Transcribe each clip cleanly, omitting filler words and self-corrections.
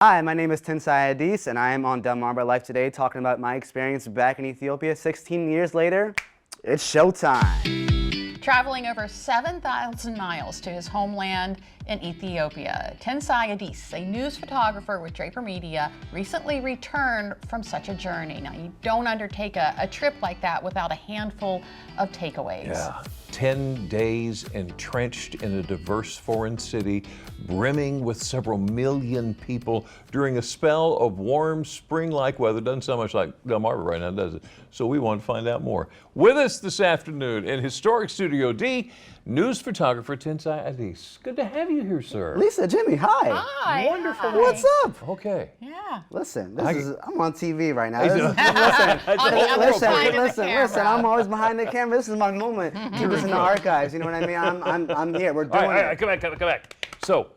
Hi, my name is Tinsai Adis, and I am on DelmarvaLife today talking about my experience back in Ethiopia 16 years later. It's showtime. Traveling over 7,000 miles to his homeland in Ethiopia, Tinsai Adis, a news photographer with Draper Media, recently returned from such a journey. Now, you don't undertake a trip like that without a handful of takeaways. Yeah, 10 days entrenched in a diverse foreign city, brimming with several million people during a spell of warm spring-like weather. Doesn't sound much like Delmarva right now, does it? So we want to find out more. With us this afternoon in historic Studio D, news photographer Tinsai Adis. Good to have you here, sir. Lisa, Jimmy, hi. Hi. Wonderful. Hi. What's up? Okay. Yeah. Listen, I'm on TV right now. On the other side of the camera. Listen, I'm always behind the camera. This is my moment. Keep this in the archives, you know what I mean? I'm here, we're doing All right, it. come back. So,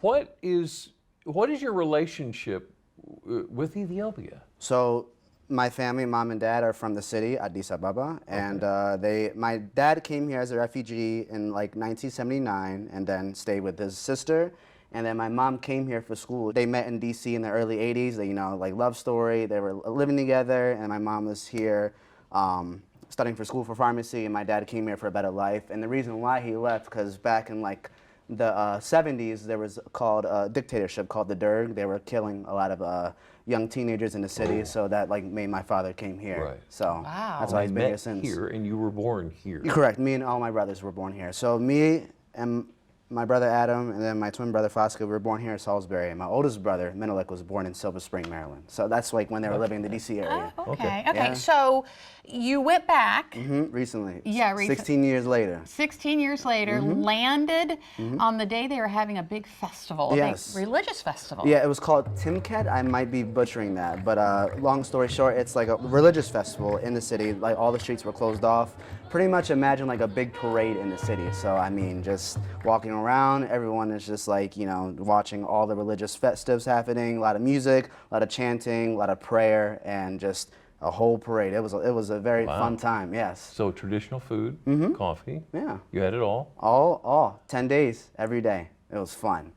what is your relationship with Ethiopia? So, my family, mom and dad, are from the city, Addis Ababa, and my dad came here as a refugee in like 1979, and then stayed with his sister. And then my mom came here for school. They met in DC in the early 80s. They, like love story. They were living together, and my mom was here studying for school for pharmacy, and my dad came here for a better life. And the reason why he left, because back in like the 70s, there was called a dictatorship called the Derg. They were killing a lot of young teenagers in the city, so that like made my father came here. Right. So Wow. that's why he's been met here since. Here, and you were born here. Correct. Me and all my brothers were born here. So me and my brother Adam, and then my twin brother Fosca, were born here in Salisbury. And my oldest brother, Menelik, was born in Silver Spring, Maryland. So that's like when they were living in the DC area. Oh, Okay. okay. Yeah. So you went back Recently. Yeah, 16 years later. 16 years later, landed on the day they were having a big festival, Yes. a big religious festival. Yeah, it was called Timket. I might be butchering that, but long story short, it's like a religious festival in the city. Like all the streets were closed off. Pretty much imagine like a big parade in the city. So I mean, just walking around, everyone is just like, watching all the religious festives happening. A lot of music, a lot of chanting, a lot of prayer, and just a whole parade. It was a very fun time. Yes. So traditional food, coffee. Yeah. You had it all. All 10 days, every day. It was fun.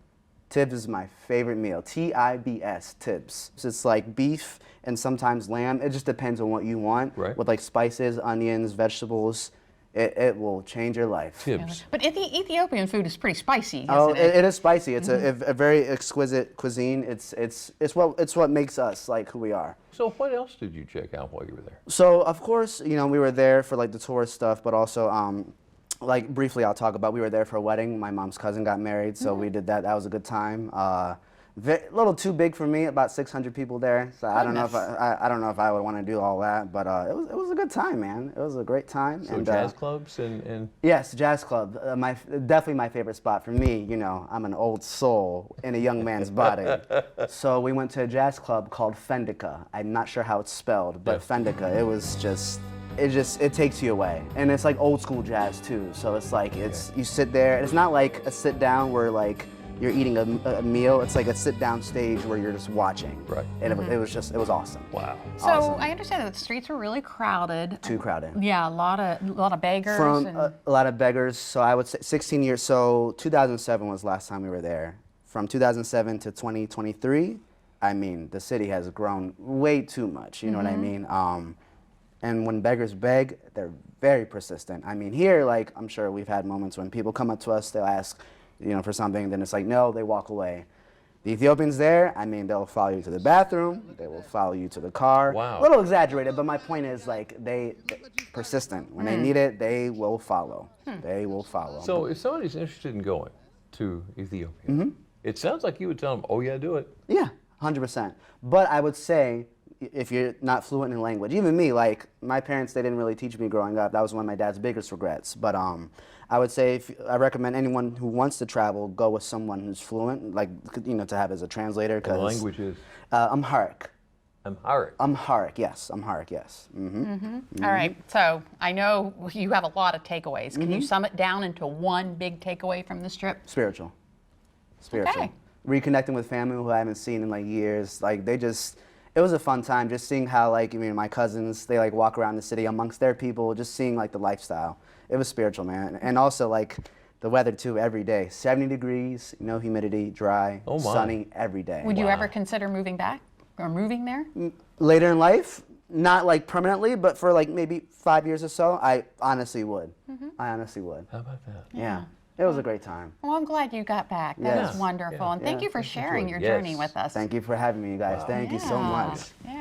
Tibs is my favorite meal. T-I-B-S, Tibs. It's like beef and sometimes lamb. It just depends on what you want. Right. With like spices, onions, vegetables. It will change your life. Tibbs. But Ethiopian food is pretty spicy, Oh, isn't it? it is spicy. It's a very exquisite cuisine. It's what makes us like who we are. So what else did you check out while you were there? So of course, we were there for like the tourist stuff, but also like briefly I'll talk about, we were there for a wedding. My mom's cousin got married, so we did that. That was a good time. A little too big for me, about 600 people there. So I don't know if I don't know if I would want to do all that, but it was a good time, man. It was a great time. So and jazz clubs and yes, jazz club. Definitely my favorite spot for me. I'm an old soul in a young man's body. So we went to a jazz club called Fendica. I'm not sure how it's spelled, but Fendica. It was just. It takes you away, and it's like old school jazz too. So it's like you sit there. It's not like a sit down where like you're eating a meal. It's like a sit down stage where you're just watching. Right. And it was awesome. wow. So awesome. I understand that the streets were really crowded. Too crowded. Yeah, a lot of beggars. A lot of beggars. So I would say 16 years. So 2007 was the last time we were there. From 2007 to 2023, I mean, the city has grown way too much. You know what I mean? And when beggars beg, they're very persistent. I mean, here, like, I'm sure we've had moments when people come up to us, they'll ask, for something, then it's like, no, they walk away. The Ethiopians there, I mean, they'll follow you to the bathroom, they will follow you to the car. Wow. A little exaggerated, but my point is, like, they're persistent. When they need it, they will follow. They will follow. So if somebody's interested in going to Ethiopia, it sounds like you would tell them, oh yeah, do it. Yeah, 100%. But I would say, if you're not fluent in language, even me, like my parents, they didn't really teach me growing up. That was one of my dad's biggest regrets. But I would say I recommend anyone who wants to travel go with someone who's fluent, like to have as a translator. The language is Amharic. Amharic. Amharic, yes. Amharic, yes. All right. So I know you have a lot of takeaways. Can you sum it down into one big takeaway from this trip? Spiritual. Okay. Reconnecting with family who I haven't seen in like years. Like it was a fun time just seeing how like my cousins, they like walk around the city amongst their people, just seeing like the lifestyle. It was spiritual, man. And also like The weather too, every day, 70 degrees, no humidity, dry, Oh my. sunny every day. Would you ever consider moving back or moving there? Later in life, not like permanently, but for like maybe 5 years or so, I honestly would. I honestly would. How about that? Yeah. It was a great time. Well, I'm glad you got back. That Yes. was wonderful. Yeah. And thank Yeah. you for sharing your Yes. journey with us. Thank you for having me, you guys. Thank you so Yeah. much. Yeah.